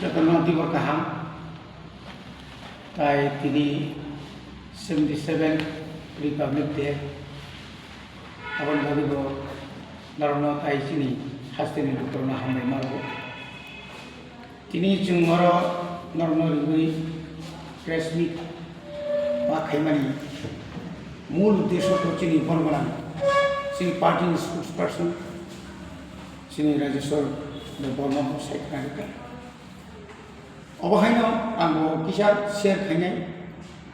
Jatana Tibor Kaham, Tai Tini 77 Republic Day, Awan Babibo, Narno Tai Sini, Hastini Corona Hame Marbo, Tini Jungoro, Norno Rui, Press Meet, Makaimani, Mul Desho Chini Formalan, Sing Party spokesperson, Sini Rajasor, the Borno Secretary. Obahaino ang kisah share kanyai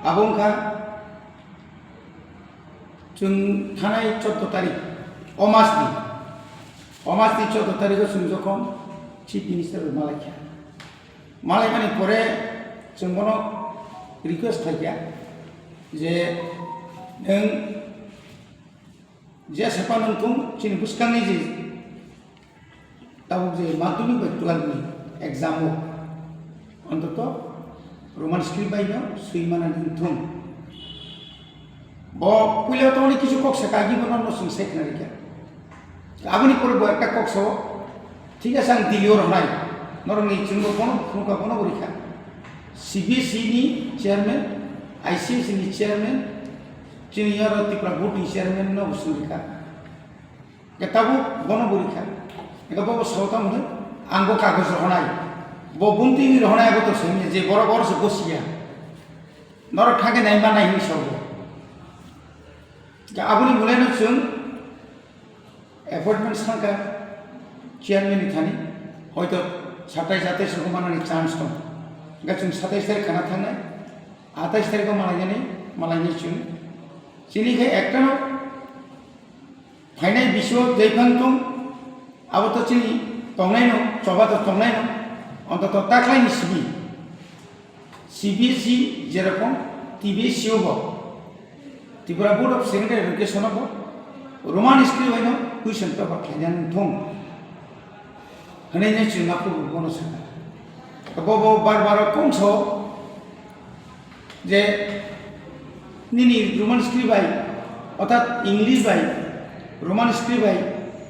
abong ka jun thanai 14 tarik omasdi 14 tarik jun jokhon chief minister Malaysia Malay mani pore jun bono request thaiya je neng je sepa nontung chini buskangni je tabuk je madhyamik ba 12 ni exam অন্তত Roman script বাইনো সুইমানা নিথুন ব পুইলা তো অনেক কিছু কক্সা কাগি বনানো সংসাই খানারিকা আগুনি করব একটা Cox ঠিক আছে আং দিলিও রনাই নরনি চিনবো কোন ফুকা কোন পরীক্ষা সিবিএসই নি চেয়ারম্যান আইসিএসই নি চেয়ারম্যান চিনিয়র ত্রিপুরা বোর্ড নি চেয়ারম্যান ন বসুরিকা কেতাবু বন পরীক্ষা এটা বব সৌতাম হলে আঙ্গ কাগজ রনাই Bobunti ni rohna ego to sini je boro boro se gosia nor thage nai ma nai ni sobo ja abuni muleno chung appointment sangka chairman ni thani hoyto 27 ko manani chance to ga chung 27 tarik khana thanai 28 tarik ko malai ni chung chini ke ekta no phainai bisho deifang tum abo to chini tongnai no choba to tongnai no অন্তত তাকলাই নিসবি CBSE যেরকম টিবিএসইও ব Tripura board of secondary education ব Roman school হইনো question paper খেজান থং হনে চুনা পুরো কোনো সাকা Bob বারবার কমছ যে নিনি রোমান স্কুল বাই অর্থাৎ English by Roman school by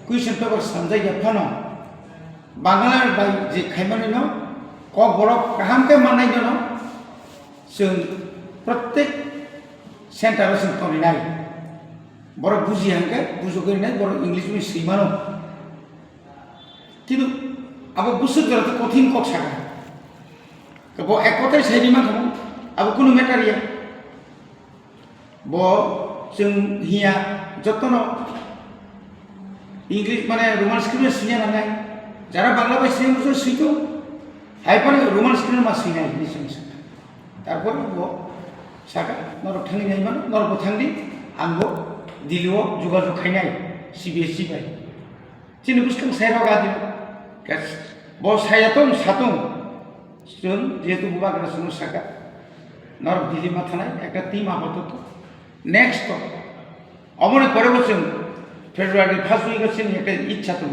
question paper সামজাই ফানো বাংলার বাই যে খাইমানে ন কক বড় কাহামকে মানাই ন जों প্রত্যেক সেন্টারে जों তনিনাই বড় বুঝি হাঙ্কে বুঝোকে নাই বড় ইংলিশ মি সীমানো কিন্তু আবো বুঝতে গেলে তো কঠিন কক সাকা ব এক কথায় সাইনিমা খাবো আবো কোনো ম্যাটারিয়া ব जों হিয়া যতন ইংলিশ মানে রোমান স্ক্রিপ্ট সিনিয়া নাঙাই যারা বাংলা ভাষা সিনে বুঝো শিখো হাইপার রোমান স্ক্রিপ্ট মা সিনাই নিশ্চয় তারপর ও সাকা নর ঠানি নাই মানে নর বথাংদি আঙ্গো দিলিও যোগাযোগ খাইনাই সিবিএসই বাই চিনি বুঝতাম সাইরাও গাদি গাছ ব সাইয়াতম সাতম जों যেহেতু বুবাগরা শুনো সাকা নর দিলি মাথানাই একটা টিম আপাতত নেক্সট অমনে করে বলছেন ফেব্রুয়ারি ফার্স্ট উইক আছে একটা ইচ্ছা তো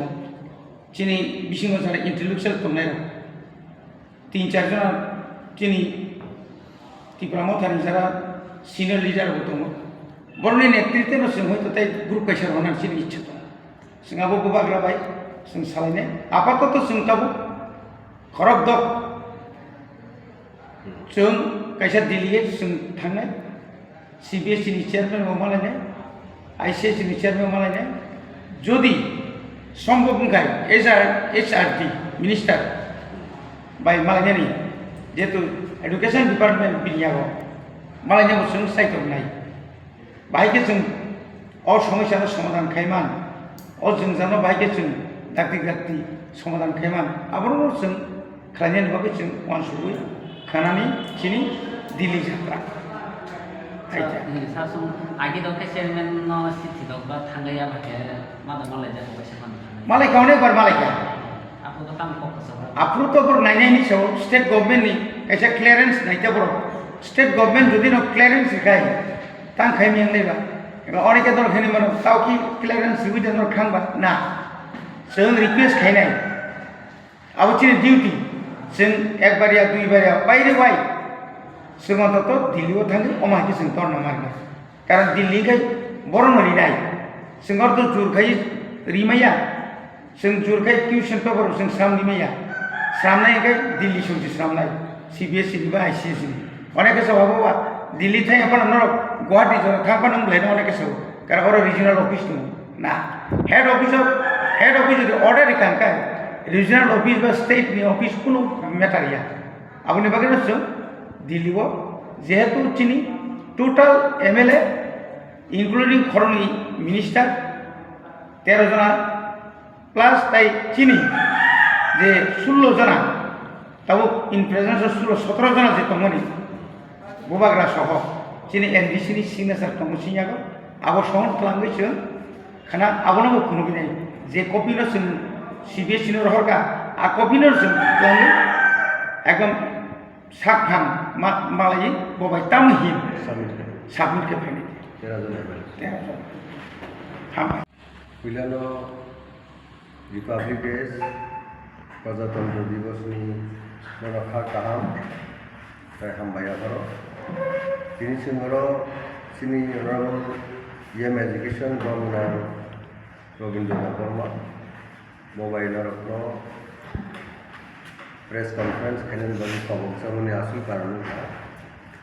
চিনি বিশিং যারা ইন্টেলেকচুয়াল তোমনাই 3-4 জন চিনি ত্রিপুরা মথানি যারা সিনিয়র লিডার দङ বরনি নেতৃত্বে जों হয়তো তাই গ্রুপ কাইসার হনার চিনি ইচ্ছা দङ जों आबो बुबाग्रा बाय जों सालायने आपातत जों ताबो खरक दक जों काइसा दिल्ली जों थांनाय সিবিএসই नि চেয়ারম্যান मालायनाय आईसीएसई नि চেয়ারম্যাन मालायनाय যদি সম্ভব নয় এইচআরডি মিনিস্টার বাই মালাইনানি যেহেতু এডুকেশন ডিপার্টমেন্ট বিনিয়াগ মালাইনাবো जों সাইতম নাই বাইকে जों অ সমস্যার সমাধান খাইমান অ जों জানো বাইকে जों দাক্তি সমাধান খাইমান আবারও जों খাইনানি বাকে जों ওয়ানসুই খানানি চিনি দিল্লি যাত্রা আইতা সাসুং আগে দকে চেয়ারম্যান ন সিটি দক বা থাঙ্গাইয়া বাকে মাদা মালাই যাবো বাইসা Malay kaune bar malay ka. Aku to kam kok sa. Apru to bor nai ni so state government ni kaisa clearance nai ta bor. State government jodi no clearance kai. Tang khai mi ngai ba. Eba onike dor khani mano tau ki clearance suvidha dor khang ba. Na. Seung request khai nai. Abu chi duty. Seung ekbar ya dui bar ya baire bai. Seung to Delhi o thangi oma ki seung tor na mar na. Karon Delhi kai bor mari nai. Seung to jur khai rimaya जों जुरखाय tuition paper जों सामनिमैया स्रामनायखाय Delhi संसि स्रामनाय CBSE बा ICSE अनेक सभाबा दिल्ली थाय अपन नरक गुवाहाटी जरा थांबा नों ब्लाइना अनेक सब कारण और रिजनल ऑफिस दं ना हेड ऑफिस ऑर्डर कांका रिजनल ऑफिस बा स्टेट नि ऑफिस कुनो मैटर या आपनि बागे नसो दिल्ली वो जेहेतु चिनी टोटल MLA इंक्लूडिंग खरनी मिनिस्टर 13 जना प्लस ताई चिनी जे 16 जना तब इन प्रेजेंस 17 जना जे तमनि बुबाग्रा सह चिनी NDC नि सिग्नेचर तमसियागो आबो साउंड खालामगैसो खाना आबोनो खुनुबिनाय जे कपिनो जों CBSE नो रहरका आ कपिनो जों खालामो एकदम साबधान मालाय बबाय तामहिन साबमिट के फैने 13 জন हम पिलानो रिपब्लिक डेज प्रजातंत्र दिवसनि मनखा गाहाम ताय हामबाय आरो दिनै जोङो सिनि अनारेबल एजुकेशन ब्रह्मना रबीन्द्र वर्मा मोबाइल रत्न प्रेस कॉन्फ्रेंस खेलन बनी कबकसामनि आसु कारण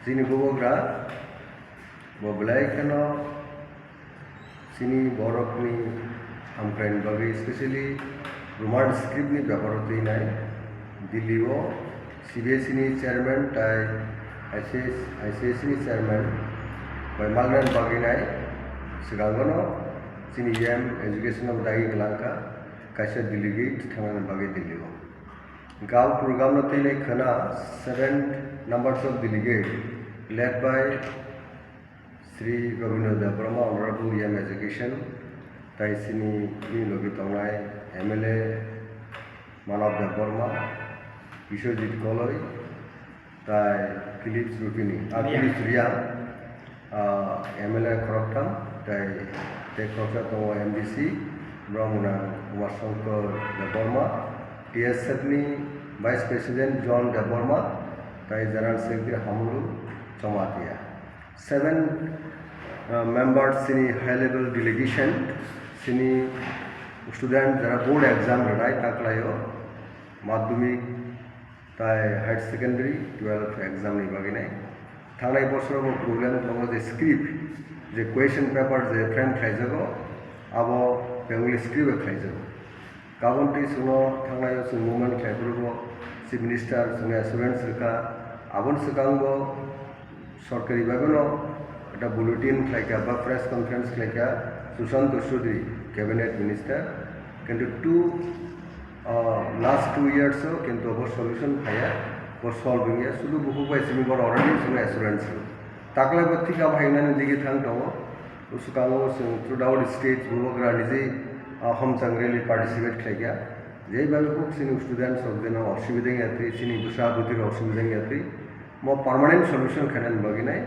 जिनि गुबग्रा बबलाय केनो सिनि बरकनि हामख्रायनि बागै स्पेशली रोमान स्क्रिप्टनि बेपार थैनाय दिल्लीआव CBSE नि चेयरमैन ताय ICSE नि चेयरमैन बाय मालनान बागैनाय सिगांगनो सिनि एजुकेशन ऑफ दागी गलांका कायसे डेलीगेट थांनानै बागै दिल्लीआव गाव प्रोग्राम थैनाय खोना 7 numbers of delegate led by Sri Govindra Devarma, Honorable Education, Taisini Logitongai, MLA Manav Devarma, Kishorjit Goloi, Tai Philips Rupini, Philips Rian, MLA Khoroktam, Tai Tekrochato MDC, Brahmana Umashankar Devarma, TS Satni, Vice President John Devarma, Tai General Secretary Hamulu Chamatia. 7 members sini high level delegation sini student jara board exam right taklayo madhyamik tai higher secondary 12th exam ni baginai thangnai borsor bo problem dong je script je question paper je frame khaijago abo bengali script khaijago kabonti suno thangnayo sung movement khaiburgo chief minister sunga assurance rika abon sukangbo सरकारी भावेनो एटा bulletin खालायका बा press conference खालायका Sushant Chaudhary cabinet minister किन्तु last 2 years किन्तु अब solution फाया वो solving या सुलु बुहु बाय सिमी बर ऑलरेडी सुनो एश्योरेंस ताकला बत्तिका भाइनाने दिगे थांग दङ उसुकाङो जों थ्रु आउट स्टेट बुबग्रा निजे हम संग्रेली पार्टिसिपेट खालायका जे बाबु सिनि स्टुडेंट्स अफ देनो असुबिदा यात्री सिनि दुसरा बुतिर असुबिदा यात्री मो परमानेंट सॉल्यूशन खानन बगिनाय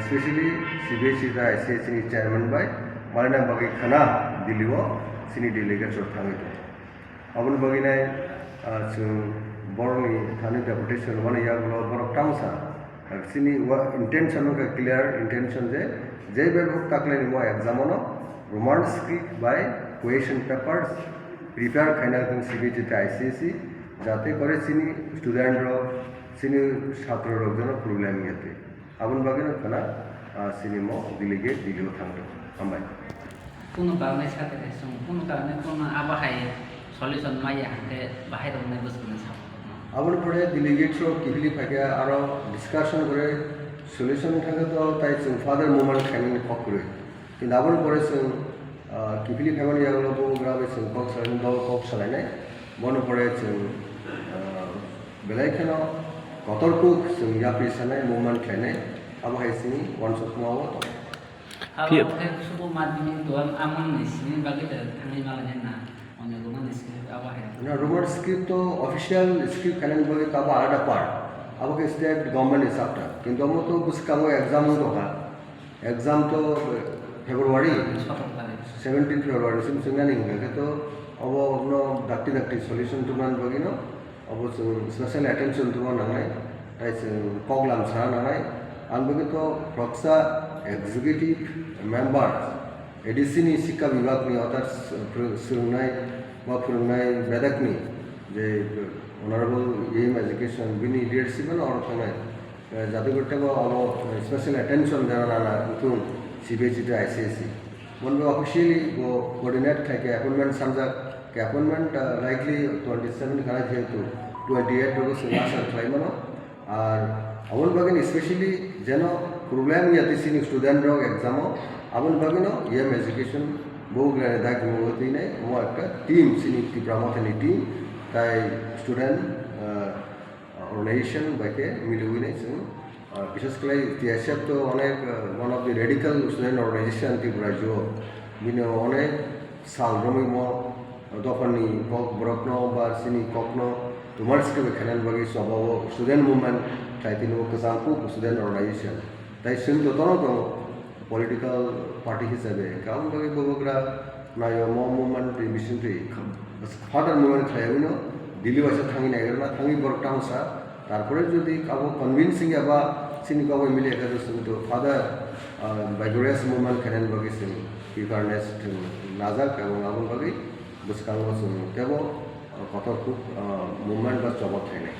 स्पेशली CBSE दा ICSE नि चेयरमैन बाय मालना बगै खाना दिल्लीआव सिनि डेलीगेट्स थाङै अबन बगिनाय जों बरनि थानि डेपुटेशन माने यागलो बरक टाउसा सिनि इंटेंशन का क्लियर इंटेंशन जे बेबो ताकलेनि मो एग्जामनो Roman script by question papers prepare खाना जों CBSE दा ICSE जाते करे सिनि स्टूडेंट रो सिनि छात्र रोजन प्रॉब्लेम याते आबन बागेनो खाना सिनिमो डेलीगेट दिल्लीआव थांदों हामबाय কোনো কারণে সাথে কোনো কারণে কোনো আবহাওয়ায় সলিউশন মাইয়া হাতে বাহির হতে বসে সাপ आबन पड़े डेलीगेट्स किफिली फाके आरो डिस्कशन करे सल्यूशन थांगे तो ताई जों फादर मोमेंट खायनि पकरे किन्तु आबन पड़े जों किफिली फायमानि यागलो ग्राबे जों कक सालायनि दल कक सालायनाय बन पड़े जों बेलायखेनो गतरकुक जों यापि सानाय मोमेंट खायनाय आबहाय सिनि वानसप मावो শুধু মাধ্যমিক দোয়ান আমন নিসিনি বাকি থাঙ্গি মালানে না অনেক গুণ নিসিনি আবহাওয়া ना रोमन स्क्रिप्ट तो ऑफिशियल स्क्रिप्ट खाने बगे काबो आलादा पार्ट अब के स्टेट गवर्नमेंट हिसाबटा किन्तु हम तो कुछ कामो एग्जाम तो हा एग्जाम तो फेब्रुआरी 17 फेब्रुआरी सिम सिंगानी होगे तो अब नो दाक्ति सॉल्यूशन तुमान बगिनो अब स्पेशल अटेंशन तुमान नाय ताइस पगलाम सा नाय आन बगे तो प्रक्सा एग्जीक्यूटिव मेंबर एडिसिनी शिक्षा विभाग नि अर्थात सुरनाय मा फोरोंनाय बेदाकनि जे honorable aim education bini leadership na or thana jadu gotte go amo special attention dana na utun CBSE to ICSE mon go officially go coordinate thake appointment samjak ke appointment likely 27 khana jehetu 28 go semester try mano আর আমন বাগিন specially যেন problem ইয়াতে সিনি student rock exam আমন বাগিন yam education বহু গ্রানে দাগ মগতি নাই মো একটা team সিনি টি ব্রাহ্মণী টিম তাই স্টুডেন্ট অর্গানাইজেশন বাকে মিলে উই নাই বিশেষ করে টিএসএফ তো অনেক one of the radical student organisation টি রাজ্য বিনে অনেক সাল রমি ম দফানি ব্রকন বা সিনি ককন তোমার স্কেবে খেলেন বাকি সব স্টুডেন্ট মুভমেন্ট তাই তিনি কেসামপু স্টুডেন্ট অর্গানাইজেশন তাই সিন তো তন তো পলিটিক্যাল পার্টি হিসাবে কারণ বাকি বগরা নাই ম মুভমেন্ট বিশিন্টি ফাদার মুভমেন্ট খাইবো দিল্লি বাসা থাঙি নাগের না থাঙি বরকটা হাসা তারপরে যদি কাবো কনভিন্সিং এবা সিনি কাবো মিলে একাদশ কিন্তু ফাদার বাইগোরিয়াস মুভমেন্ট খেলেন বাকি সিন প্রিফারনেস নাজাক এবং আগুন বাকি বুঝকাঙ্গ তেব কত খুব মুভমেন্ট বা চবক থাকে